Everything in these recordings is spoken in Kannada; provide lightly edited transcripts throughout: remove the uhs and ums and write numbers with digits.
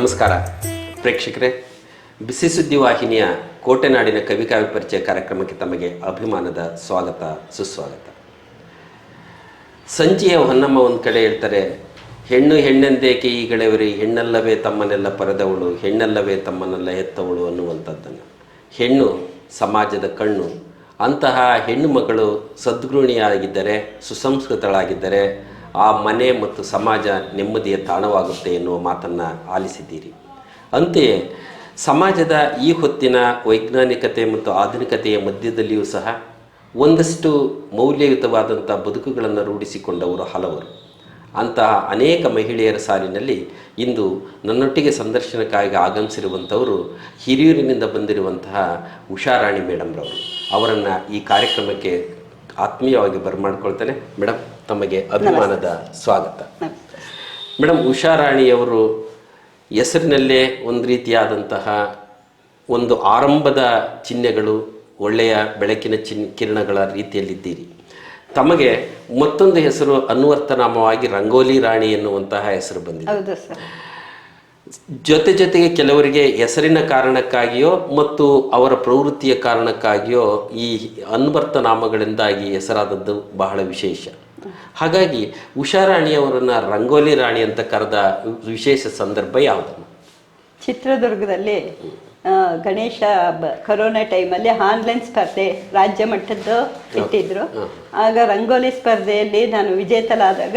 ನಮಸ್ಕಾರ ಪ್ರೇಕ್ಷಕರೇ, ಬಿಸಿ ಸುದ್ದಿ ವಾಹಿನಿಯ ಕೋಟೆನಾಡಿನ ಕವಿಕಾವ್ಯ ಪರಿಚಯ ಕಾರ್ಯಕ್ರಮಕ್ಕೆ ತಮಗೆ ಅಭಿಮಾನದ ಸ್ವಾಗತ ಸುಸ್ವಾಗತ. ಸಂಜೆಯ ಹೊನ್ನಮ್ಮ ಒಂದು ಕಡೆ ಹೇಳ್ತಾರೆ, ಹೆಣ್ಣು ಹೆಣ್ಣೆಂದೇಕೆ ಈಗಳೆವರಿ, ಹೆಣ್ಣಲ್ಲವೇ ತಮ್ಮನ್ನೆಲ್ಲ ಪರೆದವಳು, ಹೆಣ್ಣಲ್ಲವೇ ತಮ್ಮನ್ನೆಲ್ಲ ಹೆತ್ತವಳು ಅನ್ನುವಂಥದ್ದನ್ನು. ಹೆಣ್ಣು ಸಮಾಜದ ಕಣ್ಣು. ಅಂತಹ ಹೆಣ್ಣು ಮಗಳು ಸದ್ಗುಣಿಯಾಗಿದ್ದರೆ, ಸುಸಂಸ್ಕೃತಳಾಗಿದ್ದರೆ ಆ ಮನೆ ಮತ್ತು ಸಮಾಜ ನೆಮ್ಮದಿಯ ತಾಣವಾಗುತ್ತೆ ಎನ್ನುವ ಮಾತನ್ನು ಆಲಿಸಿದ್ದೀರಿ. ಅಂತೆಯೇ ಸಮಾಜದ ಈ ಹೊತ್ತಿನ ವೈಜ್ಞಾನಿಕತೆ ಮತ್ತು ಆಧುನಿಕತೆಯ ಮಧ್ಯದಲ್ಲಿಯೂ ಸಹ ಒಂದಷ್ಟು ಮೌಲ್ಯಯುತವಾದಂಥ ಬದುಕುಗಳನ್ನು ರೂಢಿಸಿಕೊಂಡವರು ಹಲವರು. ಅಂತಹ ಅನೇಕ ಮಹಿಳೆಯರ ಸಾಲಿನಲ್ಲಿ ಇಂದು ನನ್ನೊಟ್ಟಿಗೆ ಸಂದರ್ಶನಕ್ಕಾಗಿ ಆಗಮಿಸಿರುವಂಥವರು ಹಿರಿಯೂರಿನಿಂದ ಬಂದಿರುವಂತಹ ಉಷಾರಾಣಿ ಮೇಡಮ್ರವರು. ಅವರನ್ನು ಈ ಕಾರ್ಯಕ್ರಮಕ್ಕೆ ಆತ್ಮೀಯವಾಗಿ ಬರಮಾಡ್ಕೊಳ್ತೇನೆ. ಮೇಡಮ್, ತಮಗೆ ಅಭಿಮಾನದ ಸ್ವಾಗತ. ಮೇಡಮ್, ಉಷಾರಾಣಿಯವರು ಹೆಸರಿನಲ್ಲೇ ಒಂದು ರೀತಿಯಾದಂತಹ ಒಂದು ಆರಂಭದ ಚಿಹ್ನೆಗಳು, ಒಳ್ಳೆಯ ಬೆಳಕಿನ ಕಿರಣಗಳ ರೀತಿಯಲ್ಲಿದ್ದೀರಿ. ತಮಗೆ ಮತ್ತೊಂದು ಹೆಸರು ಅನ್ವರ್ಥನಾಮವಾಗಿ ರಂಗೋಲಿ ರಾಣಿ ಎನ್ನುವಂತಹ ಹೆಸರು ಬಂದಿದೆ. ಜೊತೆಗೆ ಕೆಲವರಿಗೆ ಹೆಸರಿನ ಕಾರಣಕ್ಕಾಗಿಯೋ ಮತ್ತು ಅವರ ಪ್ರವೃತ್ತಿಯ ಕಾರಣಕ್ಕಾಗಿಯೋ ಈ ಅನ್ವರ್ಥನಾಮಗಳಿಂದಾಗಿ ಹೆಸರಾದದ್ದು ಬಹಳ ವಿಶೇಷ. ಹಾಗಾಗಿ ಉಷಾರಾಣಿಯವರನ್ನು ರಂಗೋಲಿ ರಾಣಿ ಅಂತ ಕರೆದ ವಿಶೇಷ ಸಂದರ್ಭ ಯಾವುದು? ಚಿತ್ರದುರ್ಗದಲ್ಲಿ ಗಣೇಶ ಕೊರೋನಾ ಟೈಮಲ್ಲಿ ಆನ್ಲೈನ್ ಸ್ಪರ್ಧೆ ರಾಜ್ಯ ಮಟ್ಟದ್ದು ಇಟ್ಟಿದ್ರು. ಆಗ ರಂಗೋಲಿ ಸ್ಪರ್ಧೆಯಲ್ಲಿ ನಾನು ವಿಜೇತಲಾದಾಗ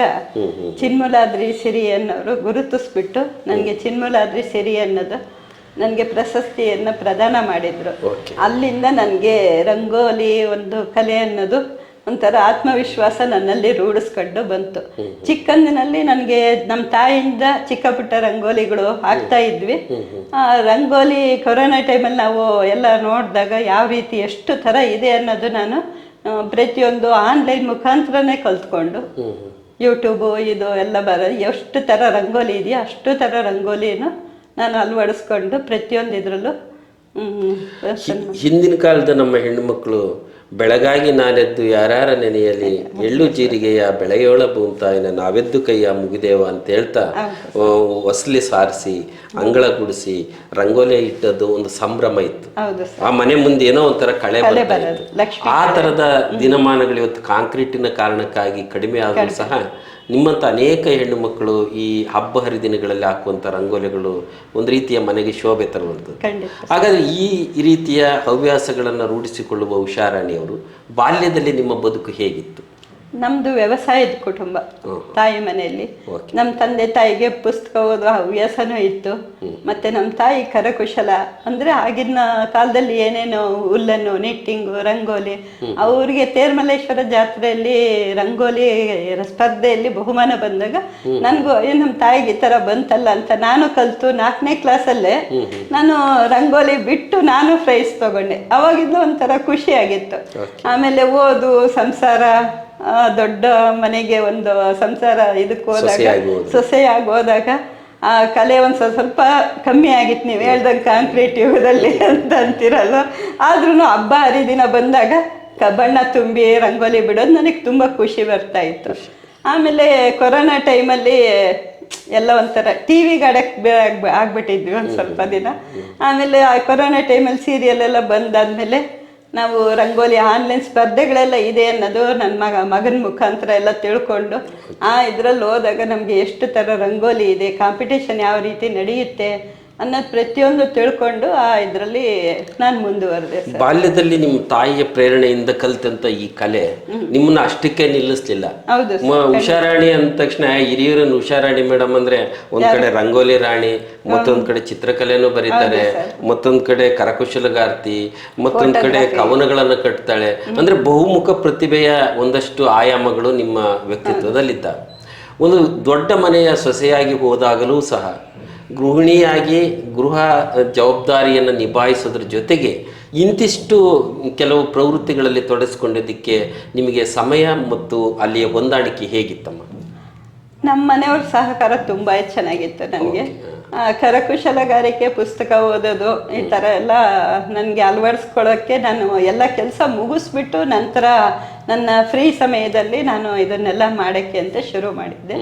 ಚಿನ್ಮೂಲಾದ್ರಿ ಸಿರಿ ಅನ್ನೋರು ಗುರುತಿಸ್ಬಿಟ್ಟು ನನಗೆ ಚಿನ್ಮೂಲಾದ್ರಿ ಸಿರಿ ಅನ್ನೋದು ನನಗೆ ಪ್ರಶಸ್ತಿಯನ್ನು ಪ್ರದಾನ ಮಾಡಿದರು. ಅಲ್ಲಿಂದ ನನಗೆ ರಂಗೋಲಿ ಒಂದು ಕಲೆ ಅನ್ನೋದು ಒಂಥರ ಆತ್ಮವಿಶ್ವಾಸ ನನ್ನಲ್ಲಿ ರೂಢಿಸ್ಕೊಂಡು ಬಂತು. ಚಿಕ್ಕಂದಿನಲ್ಲಿ ನನಗೆ ನಮ್ಮ ತಾಯಿಯಿಂದ ಚಿಕ್ಕ ಪುಟ್ಟ ರಂಗೋಲಿಗಳು ಹಾಕ್ತಾ ಇದ್ವಿ. ರಂಗೋಲಿ ಕೊರೋನಾ ಟೈಮಲ್ಲಿ ನಾವು ಎಲ್ಲ ನೋಡಿದಾಗ ಯಾವ ರೀತಿ ಎಷ್ಟು ಥರ ಇದೆ ಅನ್ನೋದು ನಾನು ಪ್ರತಿಯೊಂದು ಆನ್ಲೈನ್ ಮುಖಾಂತರನೇ ಕಲ್ತ್ಕೊಂಡು, ಯೂಟ್ಯೂಬು ಇದು ಎಲ್ಲ ಎಷ್ಟು ಥರ ರಂಗೋಲಿ ಇದೆಯೋ ಅಷ್ಟು ಥರ ರಂಗೋಲಿನೂ ನಾನು ಅಳವಡಿಸ್ಕೊಂಡು ಪ್ರತಿಯೊಂದು ಇದರಲ್ಲೂ ಹಿಂದಿನ ಕಾಲದ ನಮ್ಮ ಹೆಣ್ಣುಮಕ್ಕಳು ಬೆಳಗಾಗಿ ನಾನೆದ್ದು ಯಾರ್ಯಾರ ನೆನೆಯಲಿ, ಎಳ್ಳು ಜೀರಿಗೆಯ ಬೆಳೆಯೋಳ ಭೂಂತಾಯಿನ ನಾವೆದ್ದು ಕೈಯ ಮುಗಿದೇವ ಅಂತ ಹೇಳ್ತಾ ಹೊಸಲಿ ಸಾರಿಸಿ ಅಂಗಳ ಗುಡಿಸಿ ರಂಗೋಲಿ ಇಟ್ಟದ್ದು ಒಂದು ಸಂಭ್ರಮ ಇತ್ತು. ಆ ಮನೆ ಮುಂದೆ ಏನೋ ಒಂಥರ ಕಳೆ ಬರ್ತಾಯಿತ್ತು. ಆ ಥರದ ದಿನಮಾನಗಳು ಇವತ್ತು ಕಾಂಕ್ರೀಟಿನ ಕಾರಣಕ್ಕಾಗಿ ಕಡಿಮೆ ಆದರೂ ಸಹ ನಿಮ್ಮಂಥ ಅನೇಕ ಹೆಣ್ಣು ಮಕ್ಕಳು ಈ ಹಬ್ಬ ಹರಿದಿನಗಳಲ್ಲಿ ಹಾಕುವಂಥ ರಂಗೋಲಿಗಳು ಒಂದು ರೀತಿಯ ಮನೆಗೆ ಶೋಭೆ ತರುವಂಥದ್ದು. ಹಾಗಾದರೆ ಈ ರೀತಿಯ ಹವ್ಯಾಸಗಳನ್ನು ರೂಢಿಸಿಕೊಳ್ಳುವ ಉಷಾರಾಣಿಯವರು ಬಾಲ್ಯದಲ್ಲಿ ನಿಮ್ಮ ಬದುಕು ಹೇಗಿತ್ತು? ನಮ್ಮದು ವ್ಯವಸಾಯದ ಕುಟುಂಬ. ತಾಯಿ ಮನೆಯಲ್ಲಿ ನಮ್ಮ ತಂದೆ ತಾಯಿಗೆ ಪುಸ್ತಕ ಓದುವ ಹವ್ಯಾಸನೂ ಇತ್ತು. ಮತ್ತು ನಮ್ಮ ತಾಯಿ ಕರಕುಶಲ ಅಂದರೆ ಆಗಿನ ಕಾಲದಲ್ಲಿ ಏನೇನೋ ಹುಲ್ಲನ್ನು, ನಿಟ್ಟಿಂಗು, ರಂಗೋಲಿ. ಅವ್ರಿಗೆ ತೇರ್ಮಲ್ಲೇಶ್ವರ ಜಾತ್ರೆಯಲ್ಲಿ ರಂಗೋಲಿ ಸ್ಪರ್ಧೆಯಲ್ಲಿ ಬಹುಮಾನ ಬಂದಾಗ ನನಗೂ ನಮ್ಮ ತಾಯಿಗೆ ಈ ಥರ ಬಂತಲ್ಲ ಅಂತ ನಾನು ಕಲಿತು 4ನೇ ಕ್ಲಾಸಲ್ಲೇ ನಾನು ರಂಗೋಲಿ ಬಿಟ್ಟು ನಾನು ಪ್ರೈಸ್ ತಗೊಂಡೆ. ಅವಾಗಿಂದ ಒಂಥರ ಖುಷಿಯಾಗಿತ್ತು. ಆಮೇಲೆ ಓದು, ಸಂಸಾರ, ದೊಡ್ಡ ಮನೆಗೆ ಒಂದು ಸಂಸಾರ ಇದಕ್ಕೆ ಹೋದಾಗ, ಸೊಸೆಯಾಗಿ ಹೋದಾಗ ಆ ಕಲೆ ಒಂದು ಸ್ವಲ್ಪ ಕಮ್ಮಿ ಆಗಿತ್ತು. ನೀವು ಹೇಳ್ದಂಗೆ ಕಾಂಕ್ರೀಟ್ ಯುಗದಲ್ಲಿ ಅಂತ ಅಂತಿರಲ್ಲ. ಆದ್ರೂ ಹಬ್ಬ ಹರಿದಿನ ಬಂದಾಗ ಬಣ್ಣ ತುಂಬಿ ರಂಗೋಲಿ ಬಿಡೋದು ನನಗೆ ತುಂಬ ಖುಷಿ ಬರ್ತಾ ಇತ್ತು. ಆಮೇಲೆ ಕೊರೋನಾ ಟೈಮಲ್ಲಿ ಎಲ್ಲ ಒಂಥರ ಟಿ ವಿಗೆ ಅಡಕ್ಕೆ ಆಗ್ಬಿಟ್ಟಿದ್ವಿ ಒಂದು ಸ್ವಲ್ಪ ದಿನ. ಆಮೇಲೆ ಆ ಕೊರೋನಾ ಟೈಮಲ್ಲಿ ಸೀರಿಯಲ್ ಎಲ್ಲ ಬಂದಾದ್ಮೇಲೆ ನಾವು ರಂಗೋಲಿ ಆನ್ಲೈನ್ ಸ್ಪರ್ಧೆಗಳೆಲ್ಲ ಇದೆ ಅನ್ನೋದು ನನ್ನ ಮಗನ ಮುಖಾಂತರ ಎಲ್ಲ ತಿಳ್ಕೊಂಡು ಇದರಲ್ಲಿ ಹೋದಾಗ ನಮಗೆ ಎಷ್ಟು ಥರ ರಂಗೋಲಿ ಇದೆ, ಕಾಂಪಿಟೇಷನ್ ಯಾವ ರೀತಿ ನಡೆಯುತ್ತೆ ಅನ್ನೋದು ಪ್ರತಿಯೊಂದು ತಿಳ್ಕೊಂಡು ಇದರಲ್ಲಿ ನಾನು ಮುಂದುವರೆದೆ. ಬಾಲ್ಯದಲ್ಲಿ ನಿಮ್ಮ ತಾಯಿಯ ಪ್ರೇರಣೆಯಿಂದ ಕಲಿತಂತ ಈ ಕಲೆ ನಿಮ್ಮನ್ನ ಅಷ್ಟಕ್ಕೆ ನಿಲ್ಲಿಸ್ಲಿಲ್ಲ. ಉಷಾರಾಣಿ ಅಂದ ತಕ್ಷಣ ಹಿರಿಯೂರನ್ನು ಉಷಾರಾಣಿ ಮೇಡಮ್ ಅಂದ್ರೆ ಒಂದ್ ಕಡೆ ರಂಗೋಲಿ ರಾಣಿ, ಮತ್ತೊಂದ್ ಕಡೆ ಚಿತ್ರಕಲೆನೂ ಬರೀತಾರೆ, ಮತ್ತೊಂದ್ ಕಡೆ ಕರಕುಶಲಗಾರ್ತಿ, ಮತ್ತೊಂದ್ ಕಡೆ ಕವನಗಳನ್ನ ಕಟ್ತಾಳೆ. ಅಂದ್ರೆ ಬಹುಮುಖ ಪ್ರತಿಭೆಯ ಒಂದಷ್ಟು ಆಯಾಮಗಳು ನಿಮ್ಮ ವ್ಯಕ್ತಿತ್ವದಲ್ಲಿದ್ದ. ಒಂದು ದೊಡ್ಡ ಮನೆಯ ಸೊಸೆಯಾಗಿ ಹೋದಾಗಲೂ ಸಹ ಗೃಹಿಣಿಯಾಗಿ ಗೃಹ ಜವಾಬ್ದಾರಿಯನ್ನು ನಿಭಾಯಿಸೋದ್ರ ಜೊತೆಗೆ ಇಂತಿಷ್ಟು ಕೆಲವು ಪ್ರವೃತ್ತಿಗಳಲ್ಲಿ ತೊಡಗಿಸ್ಕೊಂಡಿದ್ದಕ್ಕೆ ನಿಮಗೆ ಸಮಯ ಮತ್ತು ಅಲ್ಲಿಯ ಹೊಂದಾಣಿಕೆ ಹೇಗಿತ್ತಮ್ಮ? ನಮ್ಮ ಮನೆಯವ್ರ ಸಹಕಾರ ತುಂಬ ಚೆನ್ನಾಗಿತ್ತು. ನನಗೆ ಕರಕುಶಲಗಾರಿಕೆ, ಪುಸ್ತಕ ಓದೋದು, ಈ ಥರ ಎಲ್ಲ ನನಗೆ ಅಳವಡಿಸ್ಕೊಳ್ಳೋಕ್ಕೆ ನಾನು ಎಲ್ಲ ಕೆಲಸ ಮುಗಿಸ್ಬಿಟ್ಟು ನಂತರ ನನ್ನ ಫ್ರೀ ಸಮಯದಲ್ಲಿ ನಾನು ಇದನ್ನೆಲ್ಲ ಮಾಡೋಕ್ಕೆ ಅಂತ ಶುರು ಮಾಡಿದ್ದೆ.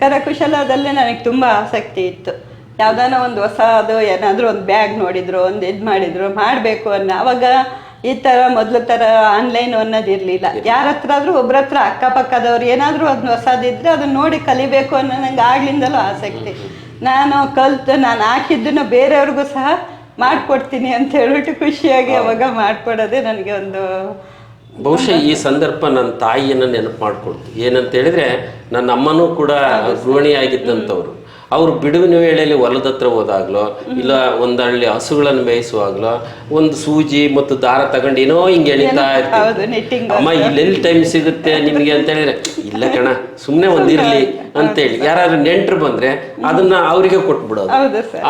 ಕರಕುಶಲದಲ್ಲಿ ನನಗೆ ತುಂಬ ಆಸಕ್ತಿ ಇತ್ತು. ಯಾವ್ದಾನ ಒಂದು ಹೊಸದು ಏನಾದರೂ ಒಂದು ಬ್ಯಾಗ್ ನೋಡಿದ್ರು, ಒಂದು ಇದು ಮಾಡಿದ್ರು, ಮಾಡಬೇಕು ಅವಾಗ ಈ ಥರ ಮೊದಲು ಥರ ಆನ್ಲೈನ್ ಅನ್ನೋದು ಇರಲಿಲ್ಲ. ಯಾರ ಹತ್ರ ಆದರೂ ಒಬ್ಬರ ಹತ್ರ ಅಕ್ಕಪಕ್ಕದವ್ರು ಏನಾದರೂ ಒಂದು ಹೊಸದಿದ್ರೆ ಅದನ್ನ ನೋಡಿ ಕಲಿಬೇಕು ಅನ್ನೋ ನಂಗೆ ಆಗ್ಲಿಂದಲೂ ಆಸಕ್ತಿ. ನಾನು ಕಲ್ತು ನಾನು ಹಾಕಿದ್ದನ್ನು ಬೇರೆಯವ್ರಿಗೂ ಸಹ ಮಾಡಿಕೊಡ್ತೀನಿ ಅಂತ ಹೇಳ್ಬಿಟ್ಟು ಖುಷಿಯಾಗಿ ಅವಾಗ ಮಾಡಿಕೊಡೋದೇ ನನಗೆ ಒಂದು. ಬಹುಶಃ ಈ ಸಂದರ್ಭ ನನ್ನ ತಾಯಿಯನ್ನು ನೆನಪು ಮಾಡಿಕೊಡ್ತು. ಏನಂತ ಹೇಳಿದ್ರೆ ನನ್ನ ಅಮ್ಮನೂ ಕೂಡ ಗೃಹಿಣಿ ಆಗಿದ್ದಂಥವ್ರು. ಅವರು ಬಿಡುವಿನ ವೇಳೆಯಲ್ಲಿ ಹೊಲದ ಹತ್ರ ಹೋದಾಗ್ಲೋ ಇಲ್ಲ ಒಂದಳ್ಳಿ ಹಸುಗಳನ್ನು ಮೇಯಿಸುವಾಗ್ಲೋ ಒಂದು ಸೂಜಿ ಮತ್ತು ದಾರ ತಗೊಂಡು ಏನೋ ಹಿಂಗೆ ಎಣಿತಾ ಇರ್ತೀವಿ. ಅಮ್ಮ ಇಲ್ಲೆಲ್ಲಿ ಟೈಮ್ ಸಿಗುತ್ತೆ ನಿಮಗೆ ಅಂತ ಹೇಳಿದ್ರೆ, ಇಲ್ಲ ಕಣ ಸುಮ್ಮನೆ ಒಂದಿರಲಿ ಅಂತೇಳಿ ಯಾರು ನೆಂಟರು ಬಂದ್ರೆ ಅದನ್ನ ಅವರಿಗೆ ಕೊಟ್ಬಿಡೋದು.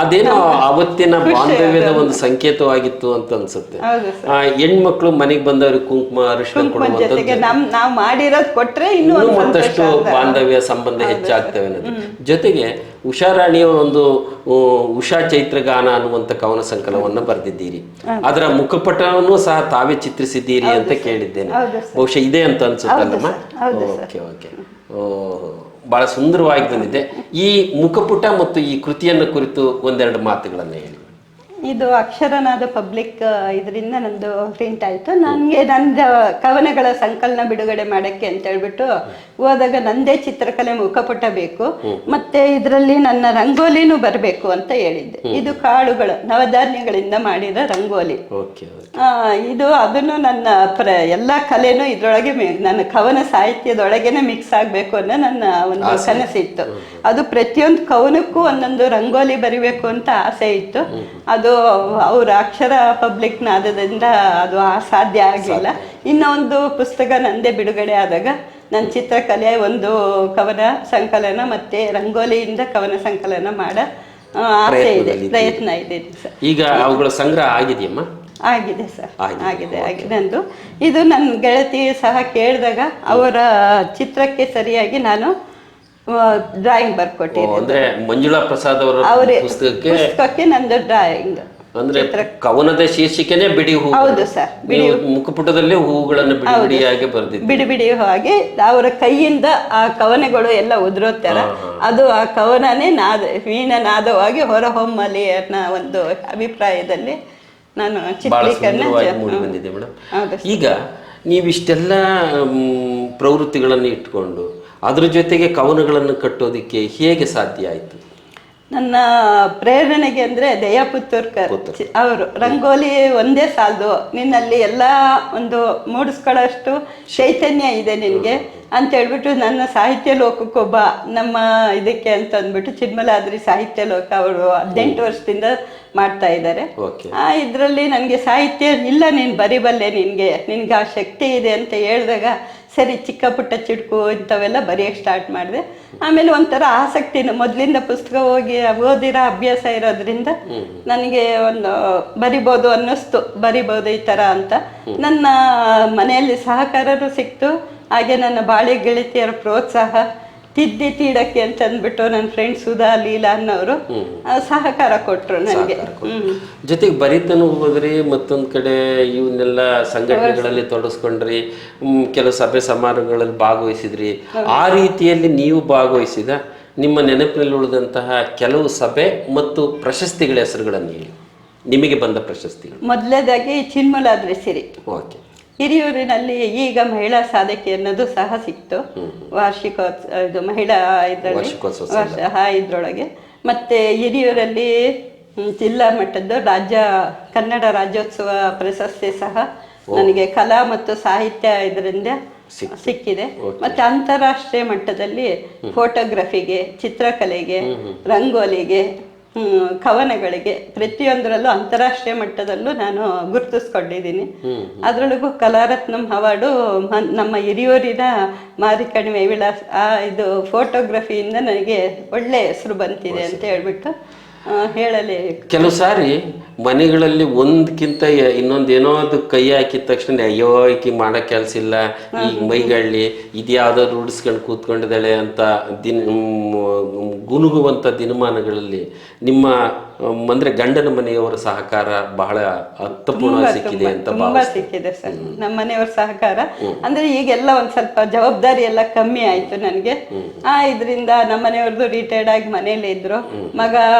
ಅದೇನೋ ಅವತ್ತಿನ ಬಾಂಧವ್ಯದ ಒಂದು ಸಂಕೇತವಾಗಿತ್ತು ಅಂತ ಅನ್ಸುತ್ತೆ. ಹೆಣ್ಮಕ್ಳು ಮನೆಗೆ ಬಂದವ್ರಿಗೆ ಕುಂಕುಮ ಅರಿಶಿನ ಕೊಡುವಂಥದ್ದು ನಾವು ಮಾಡಿರೋದು ಕೊಟ್ರೆ ಇನ್ನೂ ಮತ್ತಷ್ಟು ಬಾಂಧವ್ಯ ಸಂಬಂಧ ಹೆಚ್ಚಾಗ್ತವೆ ಅನ್ನೋದು. ಜೊತೆಗೆ ಉಷಾರಾಣಿಯ ಒಂದು ಉಷಾ ಚೈತ್ರಗಾನ ಅನ್ನುವಂಥ ಕವನ ಸಂಕಲನವನ್ನು ಬರೆದಿದ್ದೀರಿ. ಅದರ ಮುಖಪಟವನ್ನು ಸಹ ತಾವೇ ಚಿತ್ರಿಸಿದ್ದೀರಿ ಅಂತ ಕೇಳಿದ್ದೇನೆ. ಬಹುಶಃ ಇದೆ ಅಂತ ಅನ್ಸುತ್ತಲ್ಲಮ್ಮ? Okay okay. ಬಹಳ ಸುಂದರವಾಗಿ ಬಂದಿದೆ. ಈ ಮುಖಪುಟ ಮತ್ತು ಈ ಕೃತಿಯನ್ನು ಕುರಿತು ಒಂದೆರಡು ಮಾತುಗಳನ್ನು ಹೇಳಿ. ಇದು ಅಕ್ಷರನಾದ ಪಬ್ಲಿಕ್ ಇದರಿಂದ ನಂದು ಪ್ರಿಂಟ್ ಆಯಿತು. ನನಗೆ ನನ್ನ ಕವನಗಳ ಸಂಕಲನ ಬಿಡುಗಡೆ ಮಾಡೋಕ್ಕೆ ಅಂತ ಹೇಳ್ಬಿಟ್ಟು ಹೋದಾಗ ನಂದೇ ಚಿತ್ರಕಲೆ ಮುಖಪುಟ ಬೇಕು, ಮತ್ತೆ ಇದರಲ್ಲಿ ನನ್ನ ರಂಗೋಲಿನೂ ಬರಬೇಕು ಅಂತ ಹೇಳಿದ್ದೆ. ಇದು ಕಾಳುಗಳು ನವಧಾನ್ಯಗಳಿಂದ ಮಾಡಿದ ರಂಗೋಲಿ. ಇದು ಅದನ್ನು ನನ್ನ ಎಲ್ಲ ಕಲೆನೂ ಇದರೊಳಗೆ ನನ್ನ ಕವನ ಸಾಹಿತ್ಯದೊಳಗೇನೆ ಮಿಕ್ಸ್ ಆಗಬೇಕು ಅನ್ನೋ ನನ್ನ ಒಂದು ಕನಸಿತ್ತು. ಅದು ಪ್ರತಿಯೊಂದು ಕವನಕ್ಕೂ ಒಂದೊಂದು ರಂಗೋಲಿ ಬರಿಬೇಕು ಅಂತ ಆಸೆ ಇತ್ತು. ಅದು ಅವ್ರ ಅಕ್ಷರ ಪಬ್ಲಿಕ್ ನಾದದಿಂದ ಅದು ಸಾಧ್ಯ ಆಗಲಿಲ್ಲ. ಇನ್ನೊಂದು ಪುಸ್ತಕ ನಂದೇ ಬಿಡುಗಡೆ ಆದಾಗ ನನ್ನ ಚಿತ್ರಕಲೆ ಒಂದು ಕವನ ಸಂಕಲನ ಮತ್ತೆ ರಂಗೋಲಿಯಿಂದ ಕವನ ಸಂಕಲನ ಮಾಡೋ ಆಸೆ ಇದೆ, ಪ್ರಯತ್ನ ಇದೆ ಸರ್. ಈಗ ಅವುಗಳ ಸಂಗ್ರಹ ಆಗಿದೆಯಮ್ಮ? ಆಗಿದೆ ಸರ್, ಆಗಿದೆ ಅಂದು. ಇದು ನನ್ನ ಗೆಳತಿ ಸಹ ಕೇಳಿದಾಗ ಅವರ ಚಿತ್ರಕ್ಕೆ ಸರಿಯಾಗಿ ನಾನು ಡ್ರಾಯಿಂಗ್ ಬರ್ಕೊಟ್ಟಿದ್ದೆ. ಅಂದ್ರೆ ಮಂಜುಳಾ ಪ್ರಸಾದ್ ಅವರ ಪುಸ್ತಕಕ್ಕೆ ನಂದು ಡ್ರಾಯಿಂಗ್. ಅಂದ್ರೆ ಕವನದ ಶೀರ್ಷಿಕೆನೇ ಬಿಡಿ ಹೂ. ಹೌದು ಸರ್, ಬಿಡಿ ಮುಖಪುಟದಲ್ಲಿ ಹೂಗಳನ್ನು ಬಿಡಿ ಬಿಡಿಯಾಗಿ ಬರ್ದಿದ್ದು. ಬಿಡಿ ಬಿಡಿ ಹಾಗೆ ಅವರ ಕೈಯಿಂದ ಆ ಕವನಗಳು ಎಲ್ಲ ಉದುರುತ್ತಾರೆ. ಅದು ಆ ಕವನನೇ ವೀಣ ನಾದವಾಗಿ ಹೊರಹೊಮ್ಮಲಿ ಅನ್ನೋ ಒಂದು ಅಭಿಪ್ರಾಯದಲ್ಲಿ ನಾನು ಚಿತ್ರೀಕರಣ ಮೂಡಿ ಬಂದಿದೆ ಮೇಡಮ್. ಈಗ ನೀವಿಷ್ಟೆಲ್ಲ ಪ್ರವೃತ್ತಿಗಳನ್ನು ಇಟ್ಕೊಂಡು ಅದ್ರ ಜೊತೆಗೆ ಕವನಗಳನ್ನು ಕಟ್ಟೋದಿಕ್ಕೆ ಹೇಗೆ ಸಾಧ್ಯ ಆಯಿತು? ನನ್ನ ಪ್ರೇರಣೆಗೆ ಅಂದರೆ ದಯಾ ಪುತ್ತೂರ್ಕರ್ ಅವರು ರಂಗೋಲಿ ಒಂದೇ ಸಾಲದು, ನಿನ್ನಲ್ಲಿ ಎಲ್ಲ ಒಂದು ಮೂಡಿಸ್ಕೊಳ್ಳೋಷ್ಟು ಚೈತನ್ಯ ಇದೆ ನಿನಗೆ ಅಂತ ಹೇಳ್ಬಿಟ್ಟು ನನ್ನ ಸಾಹಿತ್ಯ ಲೋಕಕ್ಕೊಬ್ಬ ನಮ್ಮ ಇದಕ್ಕೆ ಅಂತ ಅಂದ್ಬಿಟ್ಟು ಚಿನ್ಮಲಾದ್ರಿ ಸಾಹಿತ್ಯ ಲೋಕ ಅವರು 18 ವರ್ಷದಿಂದ ಮಾಡ್ತಾ ಇದ್ದಾರೆ. ಇದರಲ್ಲಿ ನನಗೆ ಸಾಹಿತ್ಯ ಇಲ್ಲ, ನೀನು ಬರಿಬಲ್ಲೆ, ನಿನಗೆ ಆ ಶಕ್ತಿ ಇದೆ ಅಂತ ಹೇಳಿದಾಗ ಸರಿ ಚಿಕ್ಕ ಪುಟ್ಟ ಚಿಟ್ಕು ಇಂಥವೆಲ್ಲ ಬರೆಯೋಕ್ಕೆ ಸ್ಟಾರ್ಟ್ ಮಾಡಿದೆ. ಆಮೇಲೆ ಒಂಥರ ಆಸಕ್ತಿನ ಮೊದಲಿಂದ ಪುಸ್ತಕ ಓದಿರೋ ಅಭ್ಯಾಸ ಇರೋದ್ರಿಂದ ನನಗೆ ಒಂದು ಬರಿಬೋದು ಅನ್ನಿಸ್ತು, ಬರಿಬೋದು ಈ ಥರ ಅಂತ. ನನ್ನ ಮನೆಯಲ್ಲಿ ಸಹಕಾರರು ಸಿಕ್ತು, ಹಾಗೆ ನನ್ನ ಬಾಳೆ ಗೆಳತಿಯರ ಪ್ರೋತ್ಸಾಹ, ತಿದ್ದಿ ತೀಡಕ್ಕೆ ಅಂತ ಅಂದ್ಬಿಟ್ಟು ನನ್ನ ಫ್ರೆಂಡ್ ಸುಧಾ ಲೀಲಾ ಅನ್ನೋರು ಸಹಕಾರ ಕೊಟ್ಟರು ನನಗೆ. ಜೊತೆಗೆ ಬರಿತನೂ ಹೋದ್ರಿ, ಮತ್ತೊಂದು ಕಡೆ ಇವನ್ನೆಲ್ಲ ಸಂಘಟನೆಗಳಲ್ಲಿ ತೊಡಗಿಸ್ಕೊಂಡ್ರಿ, ಕೆಲವು ಸಭೆ ಸಮಾರಂಭಗಳಲ್ಲಿ ಭಾಗವಹಿಸಿದ್ರಿ. ಆ ರೀತಿಯಲ್ಲಿ ನೀವು ಭಾಗವಹಿಸಿದ ನಿಮ್ಮ ನೆನಪಿನಲ್ಲಿ ಉಳಿದಂತಹ ಕೆಲವು ಸಭೆ ಮತ್ತು ಪ್ರಶಸ್ತಿಗಳ ಹೆಸರುಗಳನ್ನು ಹೇಳಿ, ನಿಮಗೆ ಬಂದ ಪ್ರಶಸ್ತಿಗಳು. ಮೊದಲನೇದಾಗಿ ಚಿನ್ಮಲಾದ್ರಿ ಸಿರಿ. ಓಕೆ. ಹಿರಿಯೂರಿನಲ್ಲಿ ಈಗ ಮಹಿಳಾ ಸಾಧಕಿ ಅನ್ನೋದು ಸಹ ಸಿಕ್ತು, ವಾರ್ಷಿಕೋತ್ಸವ ಇದು ಮಹಿಳಾ ಇದರಲ್ಲಿ ಇದ್ರೊಳಗೆ. ಮತ್ತು ಹಿರಿಯೂರಲ್ಲಿ ಜಿಲ್ಲಾ ಮಟ್ಟದ್ದು ಕನ್ನಡ ರಾಜ್ಯೋತ್ಸವ ಪ್ರಶಸ್ತಿ ಸಹ ನನಗೆ ಕಲಾ ಮತ್ತು ಸಾಹಿತ್ಯ ಇದರಿಂದ ಸಿಕ್ಕಿದೆ. ಮತ್ತು ಅಂತಾರಾಷ್ಟ್ರೀಯ ಮಟ್ಟದಲ್ಲಿ ಫೋಟೋಗ್ರಫಿಗೆ, ಚಿತ್ರಕಲೆಗೆ, ರಂಗೋಲಿಗೆ, ಕವನಗಳಿಗೆ ಪ್ರತಿಯೊಂದರಲ್ಲೂ ಅಂತಾರಾಷ್ಟ್ರೀಯ ಮಟ್ಟದಲ್ಲೂ ನಾನು ಗುರುತಿಸ್ಕೊಂಡಿದ್ದೀನಿ. ಅದರೊಳಗೂ ಕಲಾರತ್ನಂ ಅವಾರ್ಡು ನಮ್ಮ ಹಿರಿಯೂರಿನ ಮಾರಿಕಣಿವೆ ವಿಳಾಸ ಇದು ಫೋಟೋಗ್ರಫಿಯಿಂದ ನನಗೆ ಒಳ್ಳೆ ಹೆಸರು ಬಂತಿದೆ ಅಂತ ಹೇಳ್ಬಿಟ್ಟು ಹೇಳಲಿ. ಕೆಲವು ಸಾರಿ ಮನೆಗಳಲ್ಲಿ ಒಂದಕ್ಕಿಂತ ಇನ್ನೊಂದೇನೋ ಅದು ಕೈ ಹಾಕಿದ ತಕ್ಷಣ ಅಯ್ಯೋ ಈಕಿ ಮಾಡೋ ಕೆಲಸ ಇಲ್ಲ, ಈ ಮೈಗಳ್ಳಿ ಇದ್ಯಾವುದೋ ರೂಢಿಸ್ಕೊಂಡು ಕೂತ್ಕೊಂಡಿದ್ದಾಳೆ ಅಂತ ಗುನುಗುವಂಥ ದಿನಮಾನಗಳಲ್ಲಿ ನಿಮ್ಮ ಅಂದ್ರೆ ಗಂಡನ ಮನೆಯವರ ಸಹಕಾರ ಬಹಳ ಅರ್ಥಪೂರ್ಣ ಸಿಕ್ಕಿದೆ ಅಂತ ತುಂಬಾ ಸಿಕ್ಕಿದೆ ಸರ್. ನಮ್ಮ ಮನೆಯವ್ರ ಸಹಕಾರ ಅಂದ್ರೆ ಈಗೆಲ್ಲ ಒಂದ್ ಸ್ವಲ್ಪ ಜವಾಬ್ದಾರಿ ಎಲ್ಲ ಕಮ್ಮಿ ಆಯ್ತು ನನ್ಗೆ. ಇದರಿಂದ ನಮ್ಮ ಮನೆಯವ್ರದ್ದು ರಿಟೈರ್ಡ್ ಆಗಿ ಮನೇಲಿ ಇದ್ರು, ಮಗ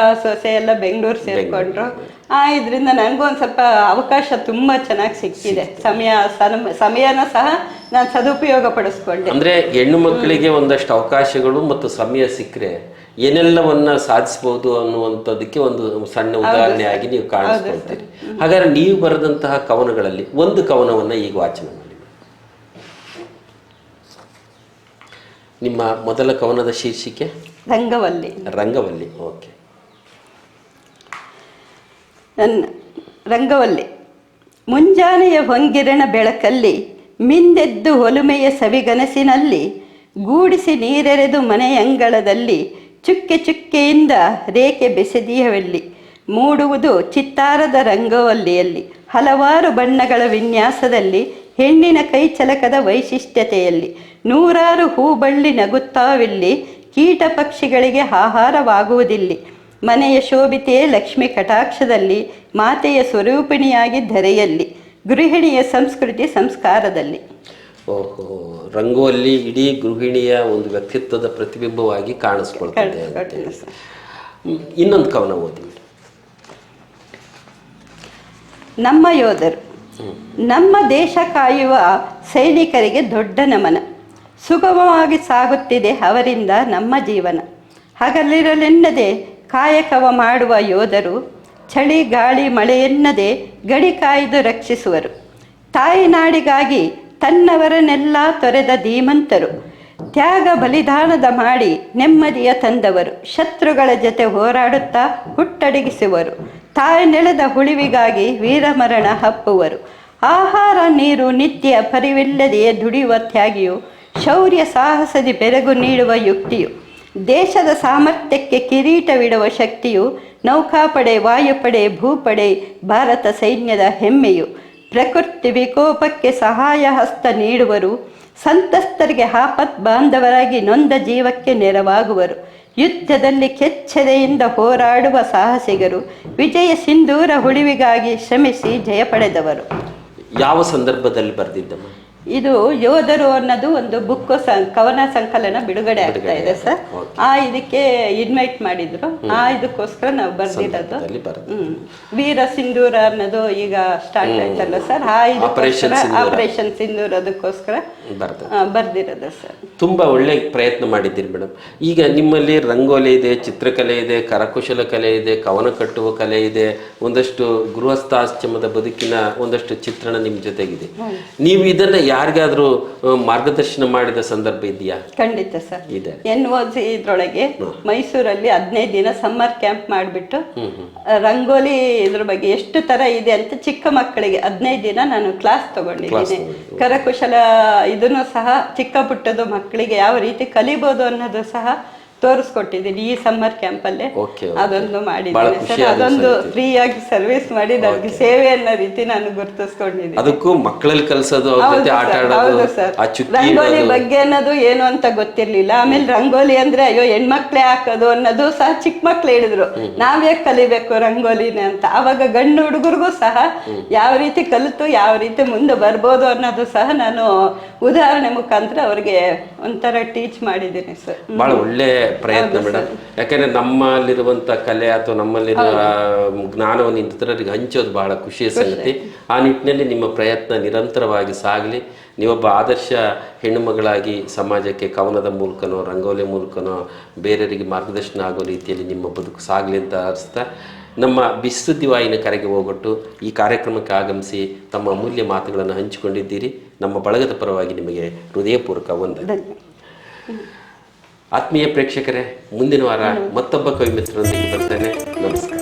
ಸೊಸೆ ಎಲ್ಲ ಬೆಂಗಳೂರು ಸೇರ್ಕೊಂಡ್ರು. ಇದರಿಂದ ನನಗೂ ಒಂದ್ ಸ್ವಲ್ಪ ಅವಕಾಶ ತುಂಬಾ ಚೆನ್ನಾಗಿ ಸಿಕ್ಕಿದೆ. ಸಮಯನ ಸಹ ನಾನು ಸದುಪಯೋಗ ಪಡಿಸ್ಕೊಂಡೆ. ಅಂದ್ರೆ ಹೆಣ್ಣು ಮಕ್ಕಳಿಗೆ ಒಂದಷ್ಟು ಅವಕಾಶಗಳು ಮತ್ತು ಸಮಯ ಸಿಕ್ಕರೆ ಏನೆಲ್ಲವನ್ನ ಸಾಧಿಸಬಹುದು ಅನ್ನುವಂಥದ್ದಕ್ಕೆ ಒಂದು ಸಣ್ಣ ಉದಾಹರಣೆಯಾಗಿ ನೀವು ಕಾಣಿಸ್ಕೊಳ್ತೀರಿ. ಹಾಗಾದ್ರೆ ನೀವು ಬರೆದಂತಹ ಕವನಗಳಲ್ಲಿ ಒಂದು ಕವನವನ್ನ ಈಗ ವಾಚನ ಮಾಡಿ. ನಿಮ್ಮ ಮೊದಲ ಕವನದ ಶೀರ್ಷಿಕೆ ರಂಗವಲ್ಲಿ. ರಂಗವಲ್ಲಿ, ಓಕೆ. ನನ್ನ ರಂಗವಲ್ಲಿ. ಮುಂಜಾನೆಯ ಹೊಂಗಿರಣ ಬೆಳಕಲ್ಲಿ ಮಿಂದೆದ್ದು ಒಲುಮೆಯ ಸವಿಗನಸಿನಲ್ಲಿ ಗೂಡಿಸಿ ನೀರೆರೆದು ಮನೆಯಂಗಳದಲ್ಲಿ ಚುಕ್ಕೆ ಚುಕ್ಕೆಯಿಂದ ರೇಖೆ ಬೆಸೆದಿಯವೆಲ್ಲಿ ಮೂಡುವುದು ಚಿತ್ತಾರದ ರಂಗವಲ್ಲಿಯಲ್ಲಿ ಹಲವಾರು ಬಣ್ಣಗಳ ವಿನ್ಯಾಸದಲ್ಲಿ ಹೆಣ್ಣಿನ ಕೈಚಲಕದ ವೈಶಿಷ್ಟ್ಯತೆಯಲ್ಲಿ ನೂರಾರು ಹೂಬಳ್ಳಿ ನಗುತ್ತಾವಿಲ್ಲಿ ಕೀಟ ಪಕ್ಷಿಗಳಿಗೆ ಆಹಾರವಾಗುವುದಿಲ್ಲಿ ಮನೆಯ ಶೋಭಿತೆಯೇ ಲಕ್ಷ್ಮಿ ಕಟಾಕ್ಷದಲ್ಲಿ ಮಾತೆಯ ಸ್ವರೂಪಿಣಿಯಾಗಿ ಧರೆಯಲ್ಲಿ ಗೃಹಿಣಿಯ ಸಂಸ್ಕೃತಿ ಸಂಸ್ಕಾರದಲ್ಲಿ. ಓಹೋ, ರಂಗೋಲಿ ಇಡೀ ಗೃಹಿಣಿಯ ಒಂದು ವ್ಯಕ್ತಿತ್ವದ ಪ್ರತಿಬಿಂಬವಾಗಿ ಕಾಣಿಸ್ಕೊಳ್ತದೆ. ಇನ್ನೊಂದು ಕವನ ಓದಿ. ನಮ್ಮ ಯೋಧರು. ನಮ್ಮ ದೇಶ ಕಾಯುವ ಸೈನಿಕರಿಗೆ ದೊಡ್ಡ ನಮನ. ಸುಗಮವಾಗಿ ಸಾಗುತ್ತಿದೆ ಅವರಿಂದ ನಮ್ಮ ಜೀವನ. ಹಗಲಿರಲೆನ್ನದೆ ಕಾಯಕವ ಮಾಡುವ ಯೋಧರು ಚಳಿ ಗಾಳಿ ಮಳೆಯೆನ್ನದೆ ಗಡಿ ಕಾಯ್ದು ರಕ್ಷಿಸುವರು. ತಾಯಿನಾಡಿಗಾಗಿ ತನ್ನವರನ್ನೆಲ್ಲ ತೊರೆದ ಧೀಮಂತರು ತ್ಯಾಗ ಬಲಿದಾನದ ಮಾಡಿ ನೆಮ್ಮದಿಯ ತಂದವರು. ಶತ್ರುಗಳ ಜೊತೆ ಹೋರಾಡುತ್ತಾ ಹುಟ್ಟಡಗಿಸುವರು. ತಾಯಿ ನೆಲದ ಉಳಿವಿಗಾಗಿ ವೀರಮರಣ ಹಪ್ಪುವರು. ಆಹಾರ ನೀರು ನಿತ್ಯ ಪರಿವಿಲ್ಲದೆಯೇ ದುಡಿಯುವ ತ್ಯಾಗಿಯು ಶೌರ್ಯ ಸಾಹಸದಿ ಬೆರಗು ನೀಡುವ ಯುಕ್ತಿಯು ದೇಶದ ಸಾಮರ್ಥ್ಯಕ್ಕೆ ಕಿರೀಟವಿಡುವ ಶಕ್ತಿಯು ನೌಕಾಪಡೆ ವಾಯುಪಡೆ ಭೂಪಡೆ ಭಾರತ ಸೈನ್ಯದ ಹೆಮ್ಮೆಯು. ಪ್ರಕೃತಿ ವಿಕೋಪಕ್ಕೆ ಸಹಾಯ ಹಸ್ತ ನೀಡುವರು. ಸಂತಸ್ತರಿಗೆ ಆಪತ್ ಬಾಂಧವರಾಗಿ ನೊಂದ ಜೀವಕ್ಕೆ ನೆರವಾಗುವರು. ಯುದ್ಧದಲ್ಲಿ ಕೆಚ್ಚೆದೆಯಿಂದ ಹೋರಾಡುವ ಸಾಹಸಿಗರು ವಿಜಯ ಸಿಂಧೂರ ಉಳಿವಿಗಾಗಿ ಶ್ರಮಿಸಿ ಜಯ ಪಡೆದವರು. ಯಾವ ಸಂದರ್ಭದಲ್ಲಿ ಬರೆದಿದ್ದಮ್ಮ? ಇದು ಯೋಧರು ಅನ್ನೋದು ಒಂದು ಬುಕ್ ಕವನ ಸಂಕಲನ ಬಿಡುಗಡೆ ಆಗ್ತಾ ಇದೆ ಸರ್. ಇದಕ್ಕೆ ಇನ್ವೈಟ್ ಮಾಡಿದ್ರು. ಇದಕ್ಕೋಸ್ಕರ ನಾವು ಬರ್ದಿರೋದು. ವೀರ ಸಿಂಧೂರ ಅನ್ನೋದು ಈಗ ಸ್ಟಾರ್ಟ್ ಆಯ್ತಲ್ಲ ಸರ್, ಆಪರೇಷನ್ ಸಿಂಧೂರ್ ಅದಕ್ಕೋಸ್ಕರ ಬರ್ದಿರೋದು ಸರ್. ತುಂಬಾ ಒಳ್ಳೆ ಪ್ರಯತ್ನ ಮಾಡಿದ್ದೀರಿ ಮೇಡಮ್. ಈಗ ನಿಮ್ಮಲ್ಲಿ ರಂಗೋಲಿ ಇದೆ, ಚಿತ್ರಕಲೆ ಇದೆ, ಕರಕುಶಲ ಕಲೆ ಇದೆ, ಕವನ ಕಟ್ಟುವ ಕಲೆ ಇದೆ, ಒಂದಷ್ಟು ಗೃಹಸ್ಥಾಶ್ರಮದ ಬದುಕಿನ ಒಂದಷ್ಟು ಚಿತ್ರಣ ನಿಮ್ಮ ಜೊತೆಗಿದೆ. ನೀವು ಇದನ್ನ ಯಾರಿಗಾದ್ರೂ ಮಾರ್ಗದರ್ಶನ ಮಾಡಿದ ಸಂದರ್ಭ ಇದೆಯಾ? ಖಂಡಿತ ಸರ್ ಇದೆ. NOC ಇದ್ರೊಳಗೆ ಮೈಸೂರಲ್ಲಿ 15 ದಿನ ಸಮ್ಮರ್ ಕ್ಯಾಂಪ್ ಮಾಡಿಬಿಟ್ಟು ರಂಗೋಲಿ ಇದ್ರ ಬಗ್ಗೆ ಎಷ್ಟು ತರ ಇದೆ ಅಂತ ಚಿಕ್ಕ ಮಕ್ಕಳಿಗೆ 15 ದಿನ ನಾನು ಕ್ಲಾಸ್ ತಗೊಂಡಿದ್ದೀನಿ. ಕರಕುಶಲ ಇದನ್ನು ಸಹ ಚಿಕ್ಕ ಪುಟ್ಟದು ಮಕ್ಕಳಿಗೆ ಯಾವ ರೀತಿ ಕಲಿಬಹುದು ಅನ್ನೋದು ಸಹ ತೋರಿಸ್ಕೊಟ್ಟಿದ್ದೀನಿ ಈ ಸಮ್ಮರ್ ಕ್ಯಾಂಪ್ ಅಲ್ಲೇ. ಅದೊಂದು ಮಾಡಿದ್ದೀನಿ ಸರ್. ಅದೊಂದು ಫ್ರೀ ಆಗಿ ಸರ್ವಿಸ್ ಮಾಡಿ ನನಗೆ ಸೇವೆ ಅನ್ನೋ ರೀತಿ ನಾನು ಗುರುತಿಸ್ಕೊಂಡಿದ್ದೀನಿ. ಅದಕ್ಕೂ ಮಕ್ಕಳಲ್ಲಿ ಕಲಿಸೋದು, ಹೌದು ಸರ್. ರಂಗೋಲಿ ಬಗ್ಗೆ ಅನ್ನೋದು ಏನು ಅಂತ ಗೊತ್ತಿರ್ಲಿಲ್ಲ. ಆಮೇಲೆ ರಂಗೋಲಿ ಅಂದ್ರೆ ಅಯ್ಯೋ ಹೆಣ್ಮಕ್ಳೇ ಹಾಕೋದು ಅನ್ನೋದು ಸಹ ಚಿಕ್ಕ ಮಕ್ಳು ಹೇಳಿದ್ರು, ನಾವೇ ಕಲಿಬೇಕು ರಂಗೋಲಿನ ಅಂತ. ಅವಾಗ ಗಂಡು ಹುಡುಗರಿಗೂ ಸಹ ಯಾವ ರೀತಿ ಕಲಿತು ಯಾವ ರೀತಿ ಮುಂದೆ ಬರ್ಬೋದು ಅನ್ನೋದು ಸಹ ನಾನು ಉದಾಹರಣೆ ಮುಖಾಂತರ ಅವ್ರಿಗೆ ಒಂಥರ ಟೀಚ್ ಮಾಡಿದ್ದೀನಿ ಸರ್. ಬಹಳ ಒಳ್ಳೆ ಪ್ರಯತ್ನ ಮೇಡಮ್. ಯಾಕಂದ್ರೆ ನಮ್ಮಲ್ಲಿರುವಂತ ಕಲೆ ಅಥವಾ ನಮ್ಮಲ್ಲಿರುವ ಜ್ಞಾನವನ್ನು ಇತರರಿಗೆ ಹಂಚೋದು ಬಹಳ ಖುಷಿಯ ಸಂಗತಿ. ಆ ನಿಟ್ಟಿನಲ್ಲಿ ನಿಮ್ಮ ಪ್ರಯತ್ನ ನಿರಂತರವಾಗಿ ಸಾಗಲಿ. ನೀವೊಬ್ಬ ಆದರ್ಶ ಹೆಣ್ಣು ಮಗಳಾಗಿ ಸಮಾಜಕ್ಕೆ ಕವನದ ಮೂಲಕನೋ ರಂಗೋಲಿ ಮೂಲಕನೋ ಬೇರೆಯವರಿಗೆ ಮಾರ್ಗದರ್ಶನ ಆಗೋ ರೀತಿಯಲ್ಲಿ ನಿಮ್ಮ ಬದುಕು ಸಾಗಲಿ ಅಂತ ಅನಿಸ್ತಾ, ನಮ್ಮ ಬಿಸುದ್ದಿ ವಾಹಿನಿ ಕರೆಗೆ ಹೋಗೊಟ್ಟು ಈ ಕಾರ್ಯಕ್ರಮಕ್ಕೆ ಆಗಮಿಸಿ ತಮ್ಮ ಅಮೂಲ್ಯ ಮಾತುಗಳನ್ನು ಹಂಚಿಕೊಂಡಿದ್ದೀರಿ. ನಮ್ಮ ಬಳಗದ ಪರವಾಗಿ ನಿಮಗೆ ಹೃದಯಪೂರ್ವಕ ವಂದನೆ. ಆತ್ಮೀಯ ಪ್ರೇಕ್ಷಕರೇ, ಮುಂದಿನ ವಾರ ಮತ್ತೊಬ್ಬ ಕವಿ ಮಿತ್ರರೊಂದಿಗೆ ಬರ್ತೇನೆ. ನಮಸ್ಕಾರ.